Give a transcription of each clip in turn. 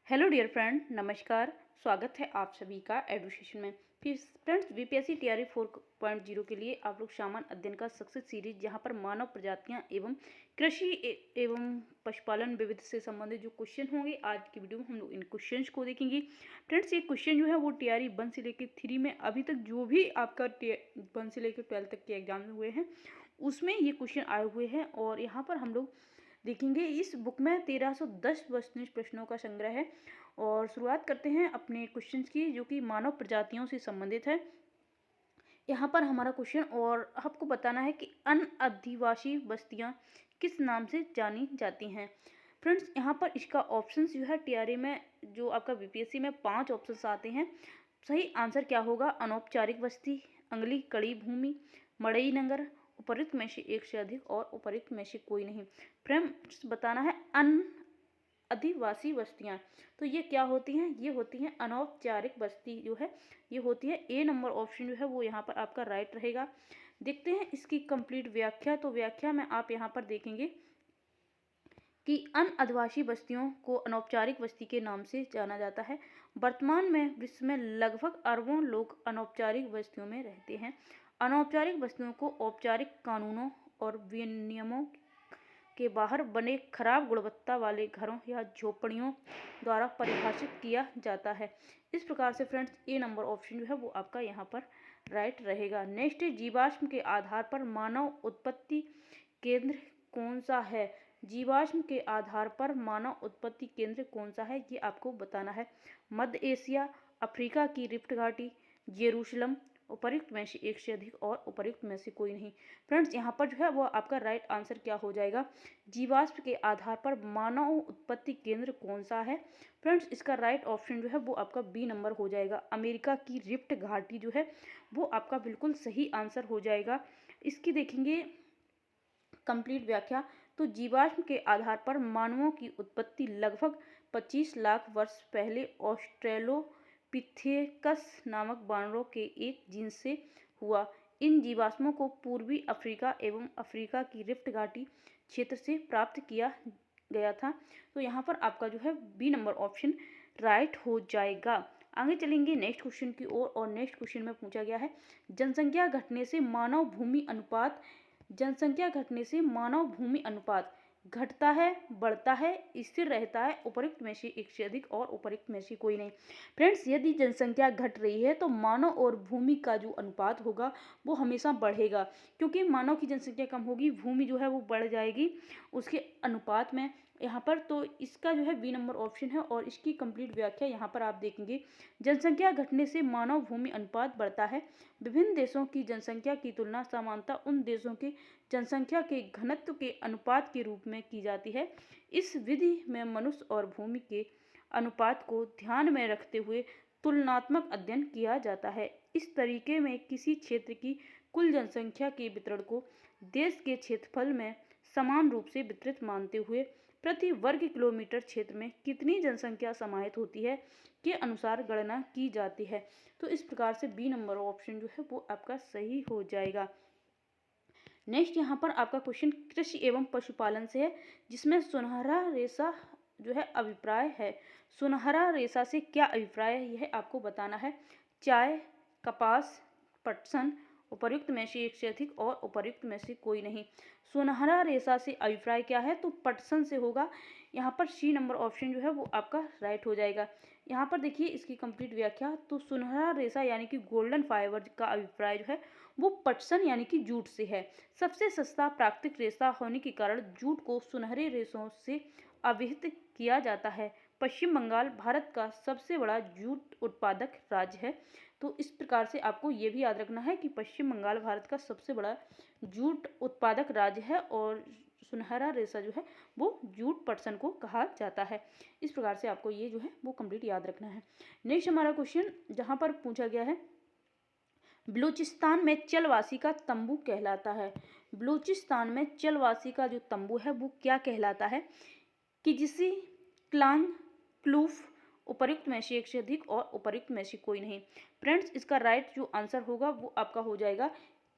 Hello dear friend, नमस्कार। स्वागत है आप सभी का एडुकेशन में। फिर फ्रेंड्स, बीपीएससी टीआरई 4.0 के लिए आप लोग सामान्य अध्ययन का सक्सेस सीरीज, जहां पर मानव प्रजातियां एवं कृषि एवं पशुपालन विविध से संबंधित जो क्वेश्चन होंगे, आज की वीडियो में हम लोग इन क्वेश्चंस को देखेंगे। फ्रेंड्स, ये क्वेश्चन जो है वो टीआरई 1 से लेकर 3 में अभी तक जो भी आपका 1 से लेकर 12 तक के एग्जाम हुए हैं उसमें ये क्वेश्चन आए हुए हैं। और यहाँ पर हम लोग देखेंगे, इस बुक में 1310 वस्तुनिष्ठ प्रश्नों का संग्रह है। और शुरुआत करते हैं अपने क्वेश्चंस की, जो कि मानव प्रजातियों से संबंधित है। यहाँ पर हमारा क्वेश्चन, और आपको बताना है कि अनअधिवासी बस्तियाँ किस नाम से जानी जाती हैं। फ्रेंड्स, यहाँ पर इसका ऑप्शंस जो है टीआरई में, जो आपका बीपीएससी में 5 ऑप्शंस आते हैं। सही आंसर क्या होगा? अनौपचारिक बस्ती, अंगली कड़ी भूमि, मड़ई नगर, उपयुक्त में से एक से अधिक और उपयुक्त में से कोई नहीं। फ्रेंड्स, बताना है आदिवासी बस्तियां, तो ये क्या होती हैं? ये होती हैं अनौपचारिक बस्ती जो है, ये होती है ए नंबर ऑप्शन जो है वो यहाँ पर आपका राइट रहेगा। देखते हैं इसकी कंप्लीट व्याख्या। तो व्याख्या में आप यहाँ पर देखेंगे कि अनआदिवासी बस्तियों को अनौपचारिक बस्ती के नाम से जाना जाता है। वर्तमान में विश्व में लगभग अरबों लोग अनौपचारिक बस्तियों में रहते हैं। अनौपचारिक बस्तियों को औपचारिक कानूनों और विनियमों के बाहर बने खराब गुणवत्ता वाले घरों या झोपड़ियों द्वारा परिभाषित किया जाता है। इस प्रकार से फ्रेंड्स, ए नंबर ऑप्शन जो है वो आपका यहाँ पर राइट रहेगा। नेक्स्ट, जीवाश्म के आधार पर मानव उत्पत्ति केंद्र कौन सा है? जीवाश्म के आधार पर मानव उत्पत्ति केंद्र कौन सा है, ये आपको बताना है। मध्य एशिया, अफ्रीका की रिफ्ट घाटी, जेरूशलम, उपर्युक्त में से एक से अधिक और उपर्युक्त में से कोई नहीं। फ्रेंड्स, यहाँ पर जो है वो आपका राइट आंसर क्या हो जाएगा? जीवाश्म के आधार पर मानव उत्पत्ति केंद्र कौन सा है? फ्रेंड्स, इसका राइट ऑप्शन जो है वो आपका बी नंबर हो जाएगा। अमेरिका की रिफ्ट घाटी जो है वो आपका बिल्कुल सही आंसर हो जाएगा। इसकी देखेंगे कंप्लीट व्याख्या। तो जीवाश्म के आधार पर मानवों की उत्पत्ति लगभग 25 लाख वर्ष पहले ऑस्ट्रेलोपिथेकस नामक बानरों के एक जीन से हुआ। इन जीवाश्मों को पूर्वी अफ्रीका एवं अफ्रीका की रिफ्ट घाटी क्षेत्र से प्राप्त किया गया था। तो यहाँ पर आपका जो है बी नंबर ऑप्शन राइट हो जाएगा। आगे चलेंगे नेक्स्ट क्वेश्चन की ओर। और नेक्स्ट क्वेश्चन में पूछा गया है, जनसंख्या घटने से मानव भूमि अनुपात, जनसंख्या घटने से मानव भूमि अनुपात घटता है, बढ़ता है, स्थिर रहता है, उपर्युक्त में से एक से अधिक और उपर्युक्त में से कोई नहीं। फ्रेंड्स, यदि जनसंख्या घट रही है तो मानव और भूमि का जो अनुपात होगा वो हमेशा बढ़ेगा, क्योंकि मानव की जनसंख्या कम होगी, भूमि जो है वो बढ़ जाएगी उसके अनुपात में यहाँ पर। तो इसका जो है बी नंबर ऑप्शन है। और इसकी कंप्लीट व्याख्या यहाँ पर आप देखेंगे, जनसंख्या घटने से मानव भूमि अनुपात बढ़ता है। विभिन्न देशों की जनसंख्या की तुलना सामान्यतः उन देशों की जनसंख्या के घनत्व के अनुपात के रूप में की जाती है। इस विधि में मनुष्य और भूमि के अनुपात को ध्यान में रखते हुए तुलनात्मक अध्ययन किया जाता है। इस तरीके में किसी क्षेत्र की कुल जनसंख्या के वितरण को देश के क्षेत्रफल में समान रूप से वितरित मानते हुए प्रति वर्ग किलोमीटर क्षेत्र में कितनी जनसंख्या समाहित होती है के अनुसार गणना की जाती है। तो इस प्रकार से बी नंबर ऑप्शन जो है वो आपका सही हो जाएगा। नेक्स्ट, यहाँ पर आपका क्वेश्चन कृषि एवं पशुपालन से है, जिसमें सुनहरा रेशा जो है अभिप्राय है। सुनहरा रेशा से क्या अभिप्राय है, यह आपको बताना है। चाय, कपास, पटसन, उपर्युक्त में से एक से अधिक और उपर्युक्त में से कोई नहीं। सुनहरा रेशा से अभिप्राय क्या है? तो पटसन से होगा। यहाँ पर सी नंबर ऑप्शन जो है वो आपका राइट हो जाएगा। यहाँ पर देखिए इसकी कंप्लीट व्याख्या। तो सुनहरा रेशा यानी कि गोल्डन फाइबर का अभिप्राय जो है वो पटसन यानी कि जूट से है। सबसे सस्ता प्राकृतिक रेशा होने के कारण जूट को सुनहरे रेशों से अभिहित किया जाता है। पश्चिम बंगाल भारत का सबसे बड़ा जूट उत्पादक राज्य है। तो इस प्रकार से आपको ये भी याद रखना है कि पश्चिम बंगाल भारत का सबसे बड़ा जूट उत्पादक राज्य है, और सुनहरा रेशा जो है वो जूट पटसन को कहा जाता है। इस प्रकार से आपको ये जो है वो कंप्लीट याद रखना है। नेक्स्ट हमारा क्वेश्चन जहाँ पर पूछा गया है, बलूचिस्तान में चलवासी का तंबू कहलाता है। बलूचिस्तान में चलवासी का जो तंबू है वो क्या कहलाता है? कि जिसी, क्लांग, क्लूफ, उपर्युक्त में से एक से अधिक और उपर्युक्त में से कोई नहीं। फ्रेंड्स, इसका राइट जो आंसर होगा वो आपका हो जाएगा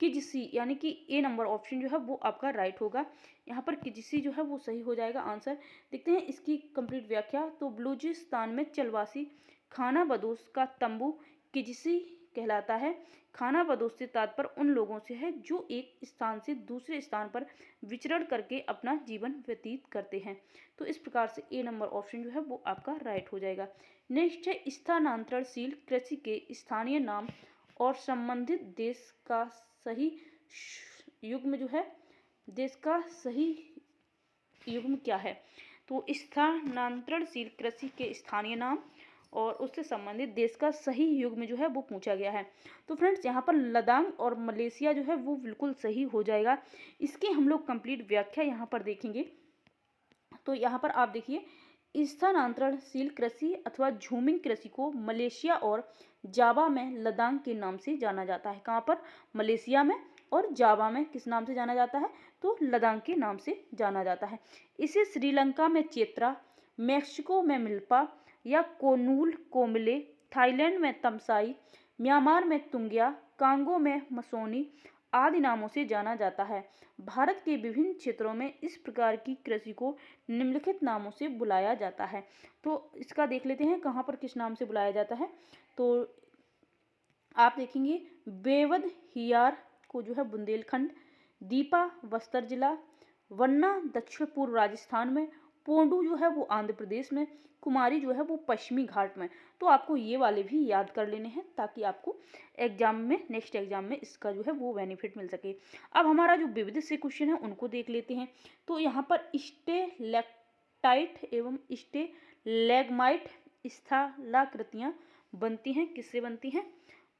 किजिसी, यानी कि ए नंबर ऑप्शन जो है वो आपका राइट होगा। यहाँ पर किजिसी जो है वो सही हो जाएगा आंसर। देखते हैं इसकी कंप्लीट व्याख्या। तो बलूचिस्तान में चलवासी खाना बदोश का तंबू किजिसी कहलाता है। खाना बदोश से तात्पर्य उन लोगों से है जो एक स्थान से दूसरे स्थान पर विचरण करके अपना जीवन व्यतीत करते हैं। तो इस प्रकार से ए नंबर ऑप्शन जो है वो आपका राइट हो जाएगा। नेक्स्ट है स्थानांतरणशील कृषि के स्थानीय नाम और संबंधित देश का सही युग्म जो है, देश का सही युग्म क्या है। तो स्थानांतरणशील कृषि के स्थानीय नाम और उससे संबंधित देश का सही युग्म जो है वो पूछा गया है। तो फ्रेंड्स यहाँ पर लद्दाख और मलेशिया जो है वो बिल्कुल सही हो जाएगा। इसकी हम लोग कंप्लीट व्याख्या यहाँ पर देखेंगे। तो यहाँ पर आप देखिए, स्थानांतरणशील कृषि अथवा झूमिंग कृषि को मलेशिया और जावा में लद्दाख के नाम से जाना जाता है। कहाँ पर? मलेशिया में, और जावा में किस नाम से जाना जाता है? तो लद्दाख के नाम से जाना जाता है। इसे श्रीलंका में चेत्रा, मैक्सिको में मिल्पा या कोनूल कोमले, थाईलैंड में तमसाई, म्यांमार में तुंगिया, कांगो में मसोनी आदि नामों से जाना जाता है। भारत के विभिन्न क्षेत्रों में इस प्रकार की कृषि को निम्नलिखित नामों से बुलाया जाता है। तो इसका देख लेते हैं कहाँ पर किस नाम से बुलाया जाता है। तो आप देखेंगे, बेवद हियार को जो है बुंदेलखंड, दीपा बस्तर जिला, वन्ना दक्षिण पूर्व राजस्थान में, पोंडू जो है वो आंध्र प्रदेश में, कुमारी जो है वो पश्चिमी घाट में। तो आपको ये वाले भी याद कर लेने हैं ताकि आपको एग्जाम में, नेक्स्ट एग्जाम में इसका जो है वो बेनिफिट मिल सके। अब हमारा जो विविध से क्वेश्चन है उनको देख लेते हैं। तो यहाँ पर स्टेलेक्टाइट एवं स्टेलेग्माइट स्थलाकृतियाँ बनती हैं, किससे बनती हैं?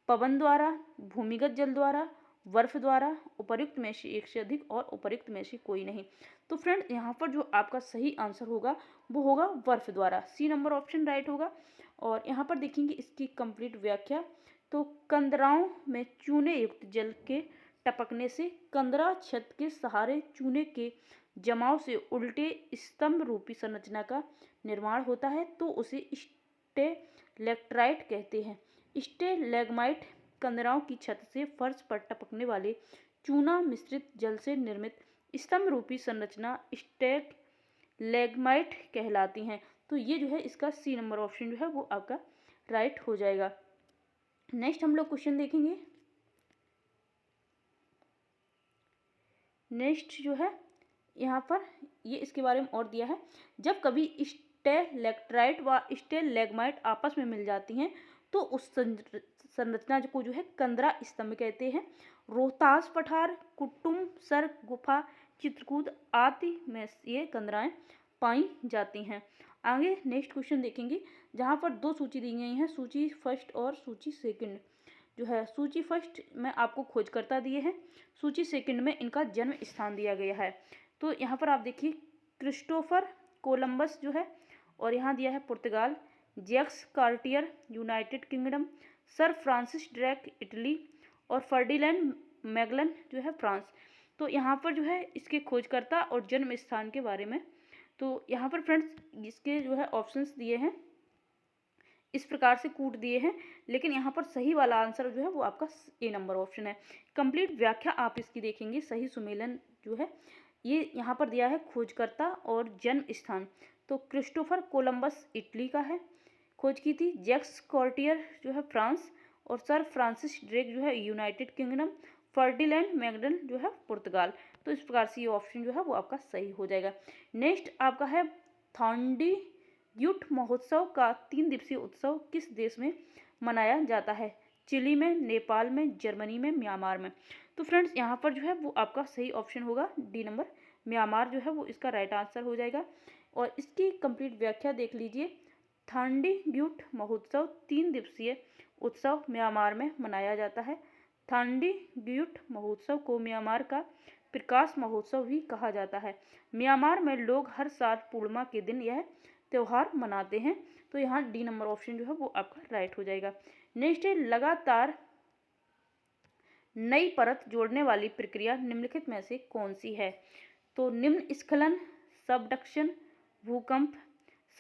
पवन द्वारा, भूमिगत जल द्वारा, बर्फ द्वारा, उपर्युक्त में से एक से अधिक और उपर्युक्त में से कोई नहीं। तो फ्रेंड्स यहाँ पर जो आपका सही आंसर होगा वो होगा बर्फ द्वारा, सी नंबर ऑप्शन राइट होगा। और यहाँ पर देखेंगे इसकी कंप्लीट व्याख्या। तो कंदराओं में चूने युक्त जल के टपकने से कंदरा छत के सहारे चूने के जमाव से उल्टे स्तंभ रूपी संरचना का निर्माण होता है, तो उसे स्टेलेक्ट्राइट कहते हैं। स्टेलेग्माइट कंदराओं की छत से फर्श पर टपकने वाले चूना मिश्रित जल से निर्मित स्तंभ रूपी संरचना स्टेलेग्माइट कहलाती हैं। तो ये जो है इसका सी नंबर ऑप्शन जो है वो आपका राइट हो जाएगा। नेक्स्ट हम लोग क्वेश्चन देखेंगे। नेक्स्ट जो है यहाँ पर ये इसके बारे में और दिया है। जब कभी स्टेलेक्ट्राइट व स्टेलेग्माइट आपस में मिल जाती हैं तो उस संरचना को जो है कंदरा स्तंभ कहते हैं। रोहतास पठार, कुटुम सर गुफा, चित्रकूट आदि में ये कंदराएं पाई जाती हैं। आगे नेक्स्ट क्वेश्चन देखेंगे जहाँ पर दो सूची दी गई हैं, सूची फर्स्ट और सूची सेकंड। जो है सूची फर्स्ट में आपको खोजकर्ता दिए हैं, सूची सेकंड में इनका जन्म स्थान दिया गया है। तो यहाँ पर आप देखिए, क्रिस्टोफर कोलंबस जो है, और यहाँ दिया है पुर्तगाल, Jacques Cartier United Kingdom, sir Francis Drake Italy, और फर्डिनैंड मैगलन जो है फ्रांस। तो यहाँ पर जो है इसके खोजकर्ता और जन्म स्थान के बारे में, तो यहाँ पर फ्रेंड्स इसके जो है ऑप्शंस दिए हैं, इस प्रकार से कूट दिए हैं, लेकिन यहाँ पर सही वाला आंसर जो है वो आपका ए नंबर ऑप्शन है। कंप्लीट व्याख्या आप इसकी देखेंगे, सही सुमेलन जो है ये यहाँ पर दिया है खोजकर्ता और जन्म स्थान। तो क्रिस्टोफर कोलंबस इटली का है, खोज की थी। जैक्स कॉर्टियर जो है फ्रांस, और सर फ्रांसिस ड्रेक जो है यूनाइटेड किंगडम, फर्डिनैंड मैगलन जो है पुर्तगाल। तो इस प्रकार से ये ऑप्शन जो है वो आपका सही हो जाएगा। नेक्स्ट आपका है थॉन्डी यूट महोत्सव का 3 दिवसीय उत्सव किस देश में मनाया जाता है? चिली में, नेपाल में, जर्मनी में, म्यांमार में। तो फ्रेंड्स यहाँ पर जो है वो आपका सही ऑप्शन होगा डी नंबर, म्यांमार जो है वो इसका राइट आंसर हो जाएगा। और इसकी कंप्लीट व्याख्या देख लीजिए। थॉन्डी यूट महोत्सव 3 दिवसीय उत्सव म्यांमार में मनाया जाता है। थॉन्डी यूट महोत्सव को म्यांमार का प्रकाश महोत्सव भी कहा जाता है। म्यांमार में लोग हर साल पूर्णिमा के दिन यह त्यौहार मनाते हैं। तो यहाँ डी नंबर ऑप्शन जो है वो आपका राइट हो जाएगा। नेक्स्ट है, लगातार नई परत जोड़ने वाली प्रक्रिया निम्नलिखित में से कौन सी है? तो निम्न स्खलन, सबडक्शन, भूकंप,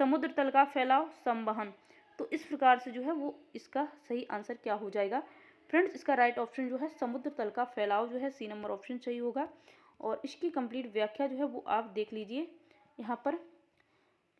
समुद्र तल का फैलाव, संवहन। तो इस प्रकार से जो है वो इसका सही आंसर क्या हो जाएगा? फ्रेंड्स इसका राइट ऑप्शन जो है समुद्र तल का फैलाव जो है सी नंबर ऑप्शन सही होगा। और इसकी कंप्लीट व्याख्या जो है वो आप देख लीजिए यहाँ पर।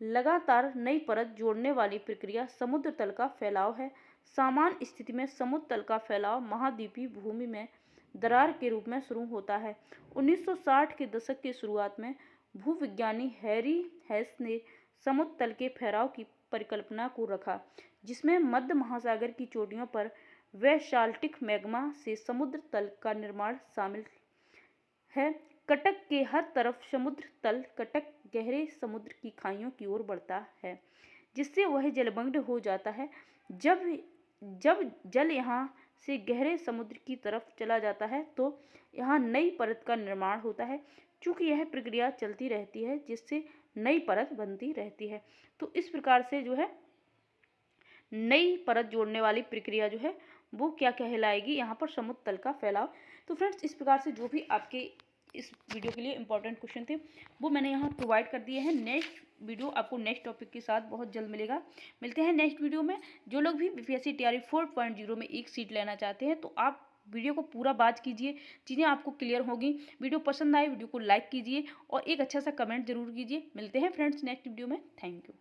लगातार नई परत जोड़ने वाली प्रक्रिया समुद्र तल का फैलाव है। सामान्य स्थिति में समुद्र तल का फैलाव महाद्वीपीय भूमि में दरार के रूप में शुरू होता है। 1960 के दशक की शुरुआत में भूविज्ञानी हैरी हेस ने समुद्र तल के फैलाव की परिकल्पना को रखा, जिसमें मध्य महासागर की चोटियों पर बेसाल्टिक मैग्मा से समुद्र तल का निर्माण शामिल है। कटक के हर तरफ समुद्र तल कटक गहरे समुद्र की खाइयों की ओर बढ़ता है, जिससे वह जलमग्न हो जाता है। जब जब जल यहाँ से गहरे समुद्र की तरफ चला जाता है तो यहाँ नई परत का निर्माण होता है। चूँकि यह प्रक्रिया चलती रहती है, जिससे नई परत बनती रहती है। तो इस प्रकार से जो है नई परत जोड़ने वाली प्रक्रिया जो है वो क्या कहलाएगी, यहाँ पर समुद्र तल का फैलाव। तो फ्रेंड्स इस प्रकार से जो भी आपके इस वीडियो के लिए इंपॉर्टेंट क्वेश्चन थे वो मैंने यहाँ प्रोवाइड कर दिए हैं। नेक्स्ट वीडियो आपको नेक्स्ट टॉपिक के साथ बहुत जल्द मिलेगा। मिलते हैं नेक्स्ट वीडियो में। जो लोग भी बीपीएससी तैयारी 4.0 में एक सीट लेना चाहते हैं तो आप वीडियो को पूरा वॉच कीजिए, चीज़ें आपको क्लियर होगी। वीडियो पसंद आए वीडियो को लाइक कीजिए और एक अच्छा सा कमेंट जरूर कीजिए। मिलते हैं फ्रेंड्स नेक्स्ट वीडियो में। Thank you.